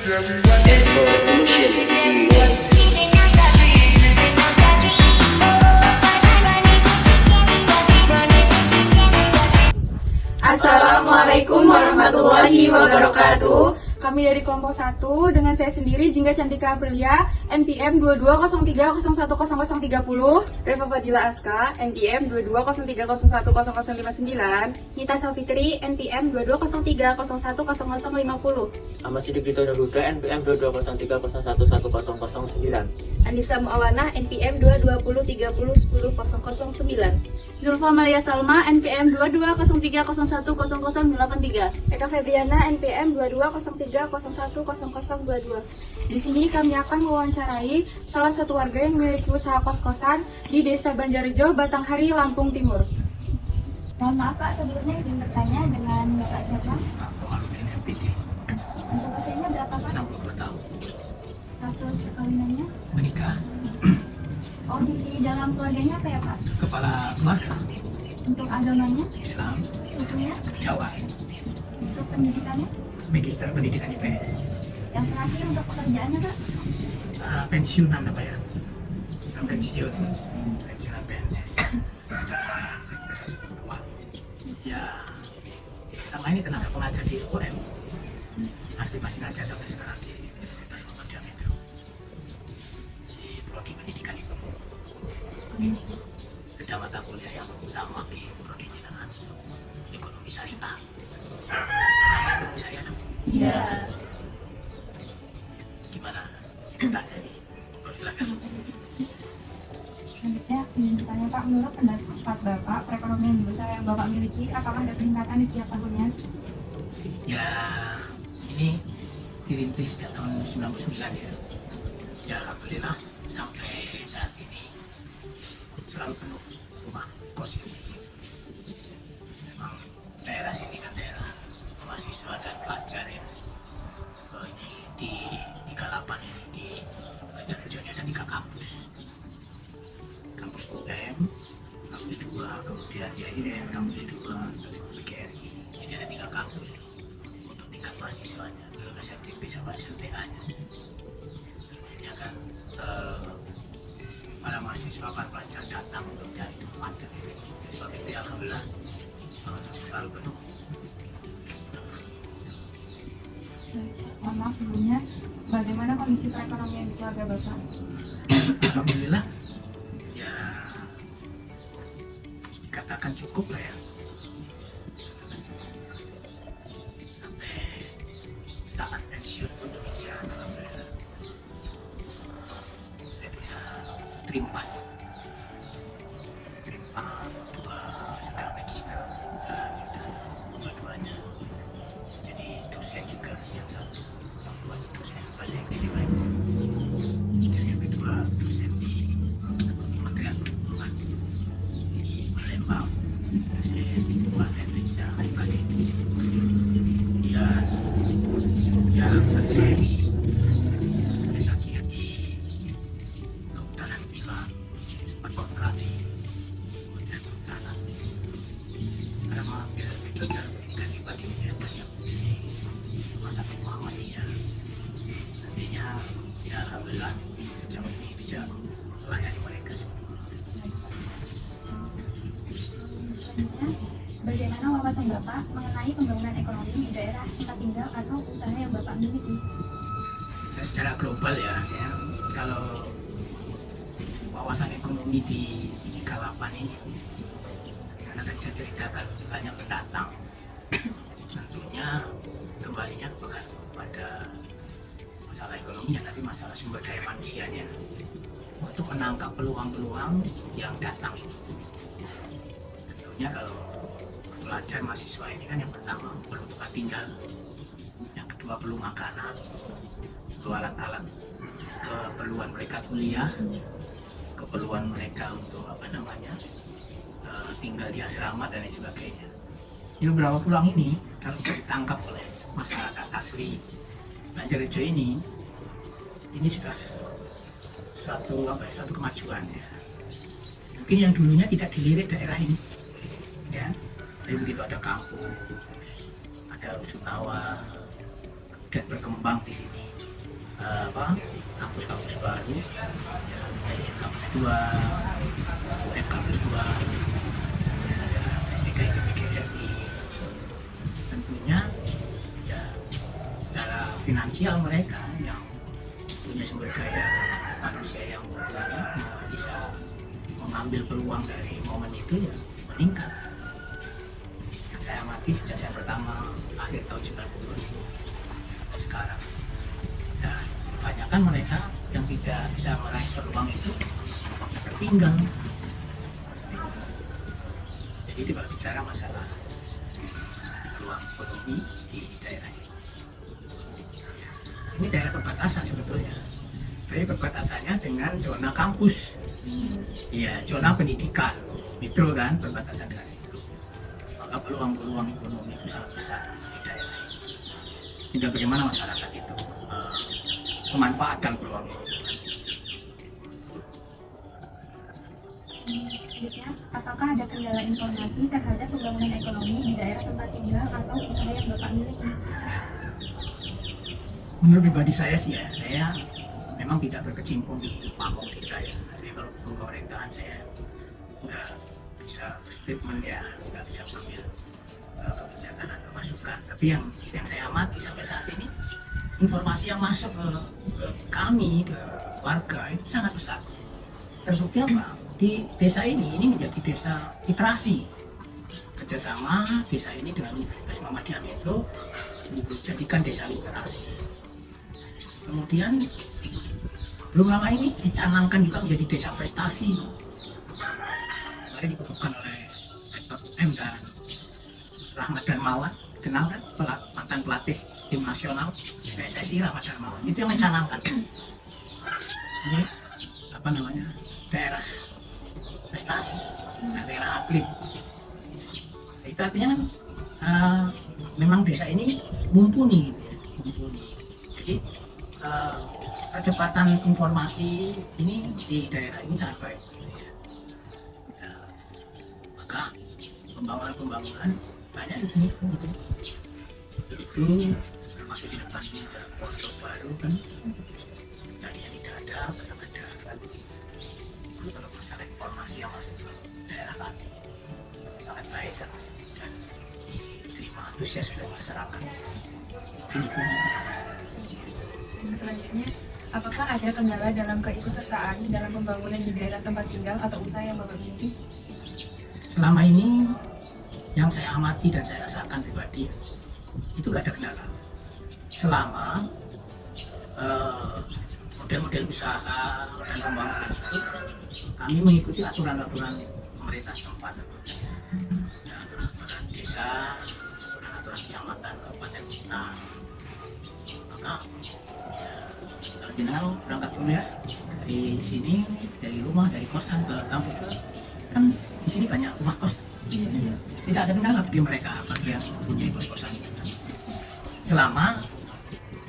Assalamualaikum warahmatullahi wabarakatuh. Kami dari kelompok 1 dengan saya sendiri Jingga Cantika Aprilia, NPM 2203010030. Reva Fadila Aska, NPM 2203010059. Nita Safitri, NPM 2203010050. Ahmad Sidik Dito Nududa, NPM 2203011009. Anissa Muawana, NPM 2203010009. Zulfa Maria Salma, NPM 2203010083. Eka Febriana, NPM 2203010022. Di sini kami akan mewawancarai salah satu warga yang memiliki usaha kos-kosan di Desa Banjarjo, Batanghari, Lampung Timur. Mohon maaf Pak, sebelumnya izin bertanya dengan Bapak siapa? Untuk usianya berapa Pak? 62 tahun. Status perkawinannya? Menikah. Posisi dalam keluarganya apa ya Pak? Kepala keluarga. Untuk agamanya? Islam. Sukunya? Jawa. Untuk pendidikannya? Magister Pendidikan IPS. Yang terakhir untuk pekerjaannya Pak? Pensiunan apa ya? Pensiun. Pensiunan PNS. Wah. Ya. Sama ini tenaga pengajar di UM. Masih ngajar sampai sekarang di Universitas Muhammadiyah Metro. Di prodi pendidikan itu. Ada mata kuliah yang sama di prodi jenengan. Ekonomi syariah. Ekonomi syariah. Iya. Gimana? Tanya nih. Silakan. Selanjutnya ingin bertanya Pak, menurut pendapat Bapak, perekonomian di usaha yang Bapak miliki, apakah ada peningkatan di setiap tahunnya? Ya, ini dirintis sejak tahun 99 ya. Ya alhamdulillah sampai saat ini selalu penuh rumah kos ini. Memang daerah sini kan daerah mahasiswa dan pelajar ya. Ini di 38 ini di Banjarjo ada 3 kampus. Kampus UM, kampus 2, kemudian di IAIN, kampus 2, terus PGRI. Jadi ada 3 kampus untuk tingkat mahasiswanya, dulu SMDP sama SMTA-nya. Akhirnya kan para mahasiswa, para pelajar datang untuk cari tempat. Sebab itu ya alhamdulillah selalu penuh. Mohon maaf sebelumnya, bagaimana kondisi perekonomian di keluarga Bapak? Alhamdulillah ya katakan cukup lah ya. Sampai saat pensiun pun demikian alhamdulillah. Saya punya terima 2 sudah magister, sudah dua-duanya. Jadi dosen juga yang satu, yang 2 dosen bahasa Inggris juga. Dan yang kedua dosen di Kementerian Perhubungan di Palembang, dosen bahasa Indonesia pribadi. Dia satu lagi S1-nya di Kehutanan Bilang, sempat kontrak di Kementerian Kehutanan. Sekarang mengambil magister pendidikan pribadi banyak di Rumah Sakit Muhammadiyah. Nantinya ya alhamdulillah sejauh ini bisa melayani mereka semua. Selanjutnya, bagaimana wawasan Bapak mengenai pembangunan ekonomi di daerah tempat tinggal atau usaha yang Bapak miliki? Ya, secara global ya, kalau wawasan ekonomi di 38 ini karena tadi saya ceritakan banyak pendatang, tentunya kembalinya bukan pada masalah ekonominya tapi masalah sumber daya manusianya untuk menangkap peluang-peluang yang datang. Tentunya kalau pelajar mahasiswa ini kan yang pertama perlu tempat tinggal, yang kedua perlu makanan, perlu alat-alat, keperluan mereka kuliah, keperluan mereka untuk tinggal di asrama dan lain sebagainya. Di beberapa pulau ini kalau ditangkap oleh masyarakat asli Banjarjo ini sudah suatu kemajuan ya. Mungkin yang dulunya tidak dilirik daerah ini, ya. Tapi begitu ada kampus, ada rusunawa, dan berkembang di sini. Kampus-kampus baru, kayak kampus 2, kampus 2, ada SDKI PGRI. Tentunya ya secara finansial mereka yang punya sumber daya manusia yang mumpuni bisa mengambil peluang dari momen itu ya meningkat. Yang saya amati sejak saya pertama akhir tahun 90 di sini sampai sekarang. Dan kebanyakan mereka yang tidak bisa meraih peluang itu tertinggal. Jadi tidak bicara masalah peluang ekonomi di daerah ini. Ini daerah perbatasan sebetulnya. Tapi perbatasannya dengan zona kampus. Iya, zona pendidikan. Metro kan perbatasan dengan itu. Maka peluang-peluang ekonomi itu sangat besar di daerah ini. Tidak bagaimana masyarakat itu memanfaatkan peluang ini. Selanjutnya, apakah ada kendala informasi terhadap pembangunan ekonomi di daerah tempat tinggal atau usaha yang Bapak miliki? Menurut pribadi saya sih ya, saya memang tidak berkecimpung di pamong desa ya. Jadi kalau pemerintahan saya nggak bisa berstatement ya, nggak bisa mengambil kebijakan atau masukan. Tapi yang saya amati sampai saat ini, informasi yang masuk ke kami, ke warga itu sangat besar. Terbukti apa? Di desa ini menjadi desa literasi. Kerjasama desa ini dengan Universitas Muhammadiyah Metro dijadikan desa literasi. Kemudian belum lama ini dicanangkan juga menjadi desa prestasi. Kemarin dikukuhkan oleh Rektor UM dan Rahmat Darmawan, kenal kan, mantan pelatih tim nasional PSSI Rahmat Darmawan. Itu yang mencanangkan. Ini apa namanya, daerah prestasi, daerah atlet. Itu artinya kan memang desa ini mumpuni gitu ya, mumpuni. Jadi kecepatan informasi ini di daerah ini sangat baik. Ya, maka pembangunan banyak di sini gitu. Itu termasuk di depan ini ada pondok baru kan, tadinya tidak ada, sekarang ada kan. Kalau masalah informasi yang masuk ke daerah kan sangat baik sangat dan diterima antusias oleh masyarakat. Ini pun. Selanjutnya, apakah ada kendala dalam keikutsertaan dalam pembangunan di daerah tempat tinggal atau usaha yang Bapak miliki? Selama ini yang saya amati dan saya rasakan pribadi itu gak ada kendala. Selama model-model usaha dan pembangunan itu kami mengikuti aturan-aturan pemerintah setempat, aturan desa, aturan kecamatan, kabupaten, kota. Maka kalau final berangkat kuliah dari sini, dari rumah, dari kosan ke kampus kan di sini banyak rumah kos. Tidak ada kendala bagi mereka bagi yang punya kos-kosan ini. Selama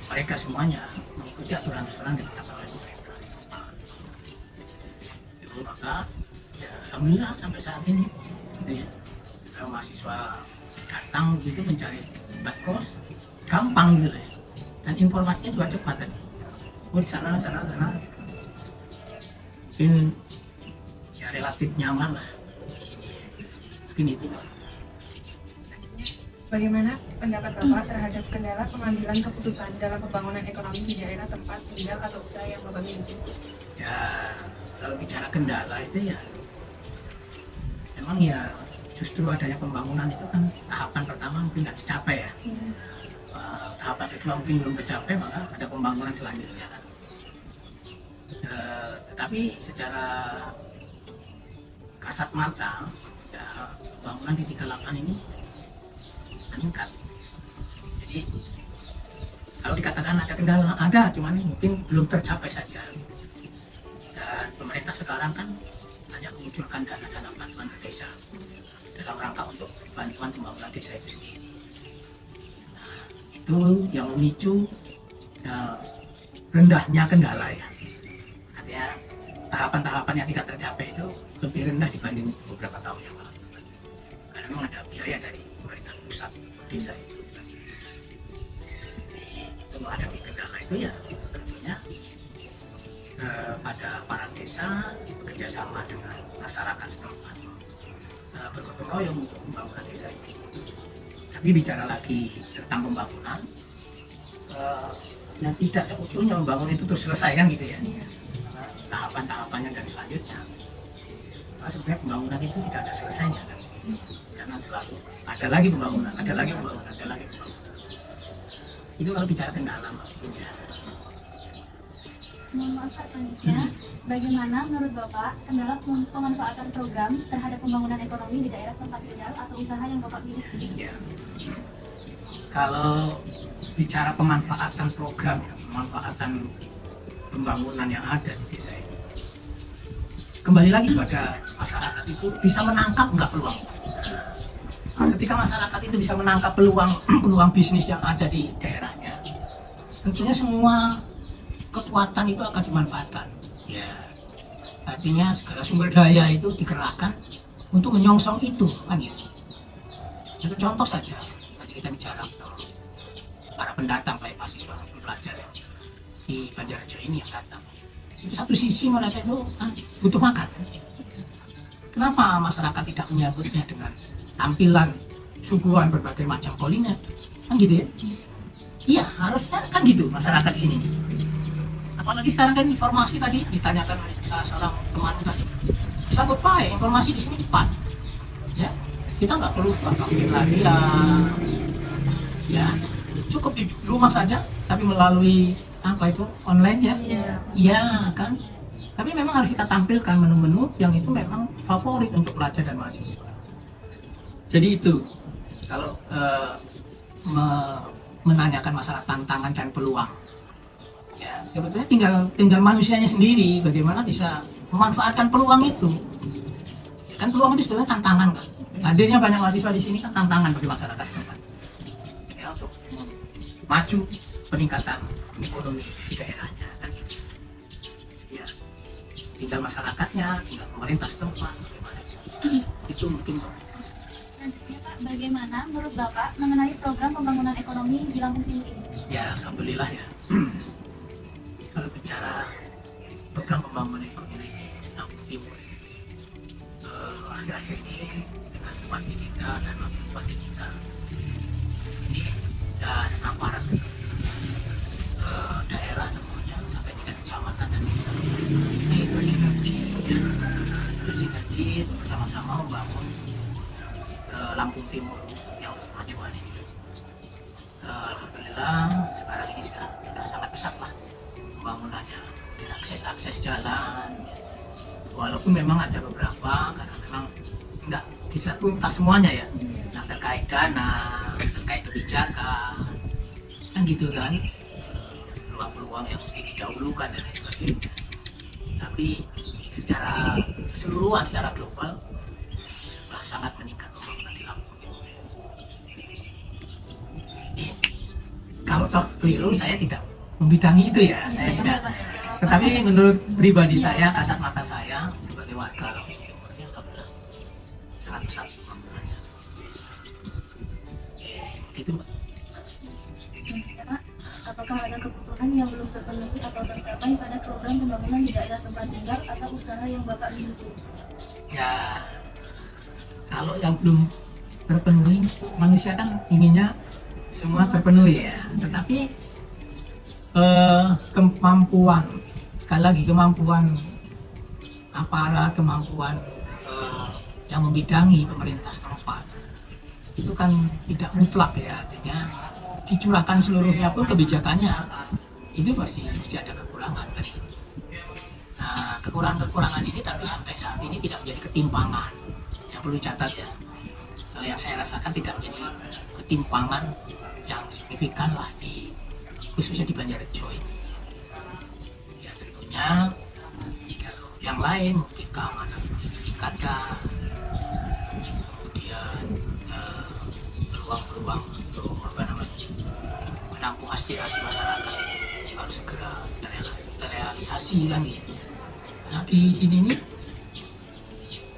mereka semuanya mengikuti aturan-aturan yang ditetapkan oleh pemerintah. Itu maka ya alhamdulillah sampai saat ini gitu ya, kalau mahasiswa datang gitu mencari tempat kos gampang gitu ya, dan informasinya juga cepat tadi. Oh di sana mungkin ya relatif nyaman lah di sini. Mungkin itu. Bagaimana pendapat Bapak terhadap kendala pengambilan keputusan dalam pembangunan ekonomi di daerah tempat tinggal atau usaha yang Bapak miliki? Ya, kalau bicara kendala itu ya, memang ya justru adanya pembangunan itu kan tahapan pertama mungkin nggak dicapai ya. Tahapan kedua mungkin belum tercapai, maka ada pembangunan selanjutnya kan. Tetapi secara kasat mata, ya pembangunan di 38 ini meningkat. Jadi kalau dikatakan ada kendala, ada, cuman mungkin belum tercapai saja. Dan pemerintah sekarang kan hanya mengucurkan dana-dana bantuan ke desa dalam rangka untuk bantuan pembangunan desa itu sendiri. Nah, itu yang memicu rendahnya kendala ya. Artinya tahapan-tahapan yang tidak tercapai itu lebih rendah dibanding beberapa tahun yang lalu. Karena memang ada biaya dari pemerintah pusat desa itu. Jadi, itu itu ya tentunya pada para desa bekerjasama dengan masyarakat setempat bergotong royong untuk pembangunan desa ini. Tapi bicara lagi tentang pembangunan, yang tidak seutuhnya membangun itu terus selesai kan gitu ya. Tahapan-tahapannya dan selanjutnya. Nah, sebenarnya pembangunan itu tidak ada selesainya kan. Karena selalu ada lagi pembangunan, ada lagi pembangunan, ada lagi pembangunan. Itu kalau bicara kendala mungkin ya. Mohon maaf Pak, selanjutnya, bagaimana menurut Bapak kendala pemanfaatan program terhadap pembangunan ekonomi di daerah tempat tinggal atau usaha yang Bapak miliki? Ya. Kalau bicara pemanfaatan program, ya, pemanfaatan pembangunan yang ada di desa ini, kembali lagi pada masyarakat itu bisa menangkap nggak peluang. Ketika masyarakat itu bisa menangkap peluang bisnis yang ada di daerahnya, tentunya semua kekuatan itu akan dimanfaatkan. Ya, artinya segala sumber daya itu dikerahkan untuk menyongsong itu, kan gitu. Satu contoh saja, tadi kita bicara para pendatang baik mahasiswa maupun pelajar ya, di Banjarjo ini yang datang. Itu satu sisi mereka itu butuh makan. Kenapa masyarakat tidak menyambutnya dengan tampilan suguhan berbagai macam kuliner? Kan gitu ya? Iya, harusnya kan gitu masyarakat di sini. Apalagi sekarang kan informasi tadi ditanyakan oleh salah seorang teman tadi, sambut baik, informasi di sini cepat. Ya, kita nggak perlu pakai lagi ya, cukup di rumah saja, tapi melalui apa itu online ya, iya kan. Tapi memang harus kita tampilkan menu-menu yang itu memang favorit untuk pelajar dan mahasiswa. Jadi itu kalau menanyakan masalah tantangan dan peluang. Ya, sebetulnya tinggal manusianya sendiri bagaimana bisa memanfaatkan peluang itu. Ya, kan peluang itu sebenarnya tantangan kan. Hadirnya banyak mahasiswa di sini kan tantangan bagi masyarakat setempat. Ya, untuk maju peningkatan ekonomi di daerahnya kan. Ya, tinggal masyarakatnya, tinggal pemerintah setempat bagaimana. Itu mungkin. Selanjutnya Pak, bagaimana menurut Bapak mengenai program pembangunan ekonomi di Lampung Timur ini? Ya, alhamdulillah ya. Kalau bicara program pembangunan ekonomi di Lampung Timur, akhir-akhir ini dengan bupati kita dan wakil bupati kita ini dan aparat daerah semuanya sampai tingkat kecamatan dan desa ini bersinergi bersama-sama membangun Lampung Timur yang kemajuan ini. Alhamdulillah sekarang ini sudah sangat pesat lah pembangunannya, akses jalan ya. Walaupun memang ada beberapa karena memang nggak bisa tuntas semuanya ya, yang terkait dana, terkait kebijakan kan gitu kan, peluang-peluang yang mesti didahulukan dan lain sebagainya. Tapi secara keseluruhan, secara global sudah sangat meningkat pembangunan di Lampung Timur. Kalau toh keliru saya tidak membidangi itu ya, saya tidak. Tetapi menurut pribadi saya, kasat mata saya sebagai warga Lampung Timur ini alhamdulillah sangat besar pembangunannya. Itu Mbak. Pak, apakah ada kebutuhan yang belum terpenuhi atau tercapai pada program pembangunan di daerah tempat tinggal atau usaha yang Bapak miliki? Ya, kalau yang belum terpenuhi, manusia kan inginnya semua terpenuhi ya. Tetapi kemampuan, sekali lagi kemampuan aparat, kemampuan yang membidangi pemerintah setempat itu kan tidak mutlak ya, artinya dicurahkan seluruhnya pun kebijakannya itu masih ada kekurangan kan. Nah, kekurangan ini tapi sampai saat ini tidak menjadi ketimpangan. Yang perlu dicatat ya, yang saya rasakan tidak menjadi ketimpangan yang signifikan lah di khususnya di Banjarjo ini. Ya tentunya kalau yang lain mungkin keamanan masih ditingkatkan, kemudian peluang-peluang untuk menampung aspirasi masyarakat harus segera terrealisasi kan gitu. Nah di sini nih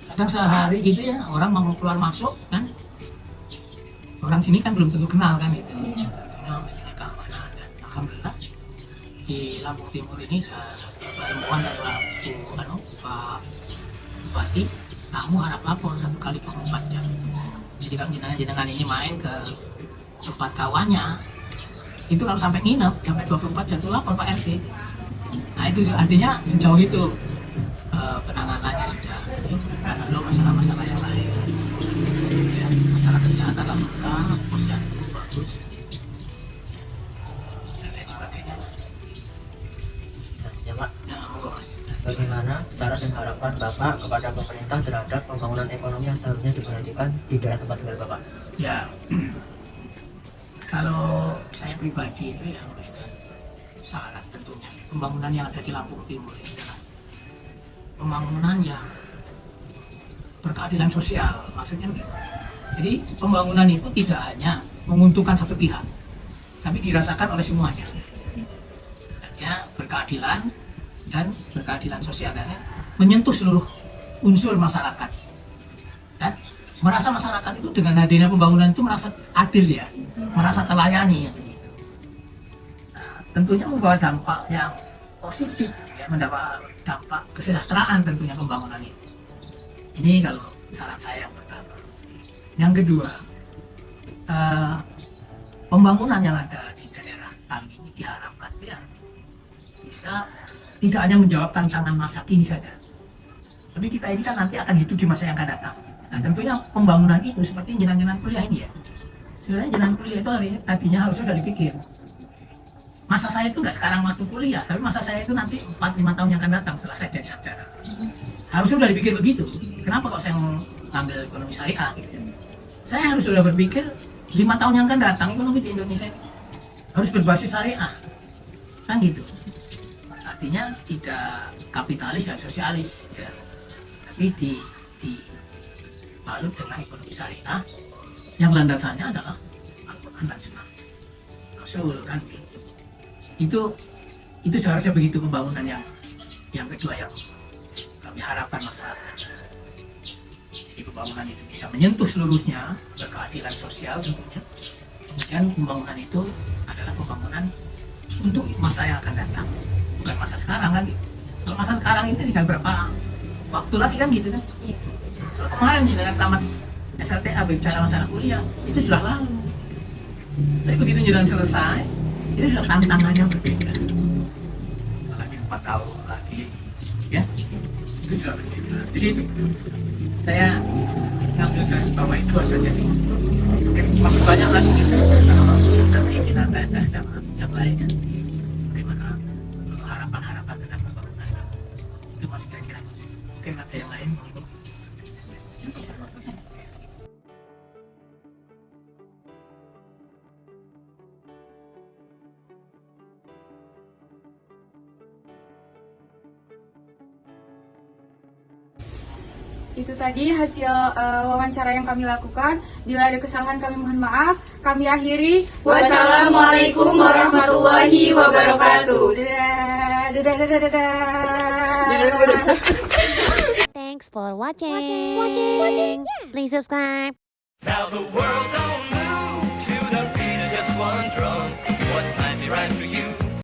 kadang sehari gitu ya orang mau keluar masuk kan, orang sini kan belum tentu kenal kan gitu. Misalnya keamanan dan alhamdulillah di Lampung Timur ini saya perempuan adalah Pak Bupati, kamu harap lapor 1 kali per 4 jam. Jadi kalau jenengan ini main ke tempat kawannya, itu kalau sampai nginep sampai 24 jam itu lapor Pak RT. Nah itu artinya sejauh itu penanganannya sudah, karena lo masalah-masalah yang lain, ya, masalah kesehatan alhamdulillah posyandu bagus dan lain sebagainya. Selanjutnya Pak, Ya, monggo Mas. bagaimana saran dan harapan Bapak kepada pemerintah terhadap pembangunan ekonomi yang seharusnya diperhatikan di daerah tempat tinggal Bapak? Ya, kalau saya pribadi itu yang memberikan saran tentunya pembangunan yang ada di Lampung Timur ini adalah pembangunan yang berkeadilan sosial, maksudnya gitu. Jadi pembangunan itu tidak hanya menguntungkan satu pihak, tapi dirasakan oleh semuanya. Artinya berkeadilan dan berkeadilan sosial, dan menyentuh seluruh unsur masyarakat. Dan merasa masyarakat itu dengan hadirnya pembangunan itu merasa adil ya, merasa terlayani. Nah, tentunya membawa dampak yang positif, ya, mendapat dampak kesejahteraan tentunya pembangunan ini. Ini kalau saran saya yang pertama. Yang kedua, pembangunan yang ada di daerah kami ini diharapkan ya bisa tidak hanya menjawab tantangan masa kini saja, tapi kita ini kan nanti akan hidup di masa yang akan datang. Nah tentunya pembangunan itu seperti jenang-jenang kuliah ini ya. Sebenarnya jenang kuliah itu tadinya harusnya sudah dipikir. Masa saya itu nggak sekarang waktu kuliah, tapi masa saya itu nanti 4-5 tahun yang akan datang setelah saya jadi sarjana. Harusnya sudah dipikir begitu. Kenapa kok saya mau ngambil ekonomi syariah gitu? Saya harus sudah berpikir 5 tahun yang akan datang ekonomi di Indonesia harus berbasis syariah, kan gitu. Artinya tidak kapitalis dan sosialis, ya. Tapi dibalut dengan ekonomi syariah yang landasannya adalah Al-Quran dan Sunnah Rasul, kan gitu. Itu seharusnya begitu pembangunan yang kedua yang kami harapkan masyarakat. Jadi pembangunan itu bisa menyentuh seluruhnya, berkeadilan sosial tentunya. Kemudian pembangunan itu adalah pembangunan untuk masa yang akan datang, bukan masa sekarang lagi. Kalau masa sekarang ini tinggal berapa waktu lagi kan gitu kan. Kalau kemarin dengan tamat SLTA bicara masalah kuliah itu sudah lalu. Tapi begitu jalan selesai, itu sudah tantangannya berbeda. Lagi 4 tahun lagi, ya itu sudah berbeda. Jadi itu saya ngambil garis bawah itu saja. Mungkin masih banyak lagi nanti kita tanya sama yang lainnya. Bagaimana harapan-harapan tentang pembangunan itu masih kira-kira. Mungkin ada yang lain. Itu tadi hasil wawancara yang kami lakukan. Bila ada kesalahan kami mohon maaf. Kami akhiri. Wassalamualaikum warahmatullahi wabarakatuh. Thanks for watching. Please subscribe. Now the world don't move to the beat of just one drum. What might be right for you